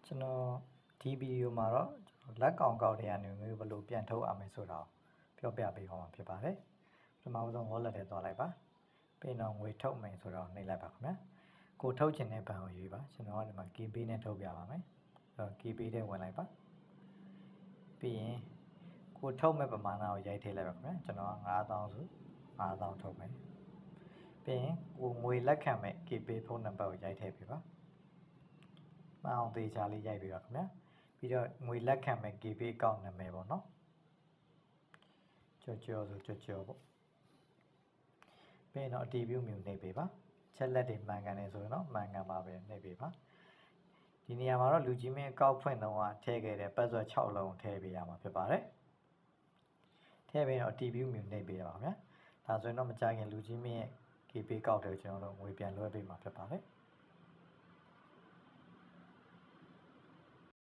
ကျွန်တော်ဒီဗီဒီယိုမှာတော့လက်ကောင်ကောက်တွေကနေငွေဘယ်လိုပြန်ထုတ်ရမလဲဆိုတာပြောပြပေးပါမှာဖြစ်ပါတယ်ပထမဆုံး wallet ထဲသွားလိုက်ပါပြီးတော့ငွေထုတ်မယ်ဆိုတော့နှိပ်လိုက်ပါခင်ဗျာကိုထုတ်ချင်တဲ့ဘဏ်ကိုရွေးပါကျွန်တော်ကဒီမှာ KB နဲ့ထုတ်ပြပါမယ်KB ထဲဝင်လိုက်ပါပြီးရင်ကိုထုတ်မဲ့ပမာဏကိုရိုက်ထည့်လိုက်ပါခင်ဗျာကျွန်တော်က9000ဆို9000ထုတ်မယ်ပြီးရင်ကိုငွေလက်ခံမဲ့ KB ဖုန်းနံပါတ်ကိုရိုက်ထည့်ပေးပါမအောင်သေးချာလေးရိုက်ပေးပါခင်ဗျာပြီးတော့ငွေလက်ခံမဲ့ KB အကောင့်နာမည်ပေါ့နော်ကြောဆိုကြောပေါ့ပြီးရင်တော့အတီးပြုမြူနှိပ်ပေးပါချက်လက်တွေမှန်ကန်နေဆိုရင်တော့မှန်ကန်ပါပဲနှိပ်ပေးပါဒီနေရာမှာတော့လူကြီးမင်းအကောက်ဖွင့်တော့ထည့်ခဲ့တဲ့ password 6လုံးထည့်ပေးရမှာဖြစ်ပါတယ်ထည့်ပြီးတော့အတီးပြုမြူနှိပ်ပေးရပါခင်ဗျာဒါဆိုရင်တော့မကြခင်လူကြီးမင်းရဲ့ KB ကောက်တယ်ကျွန်တော်တို့ငွေပြန်လွှဲပေးမှာဖြစ်ပါတယ်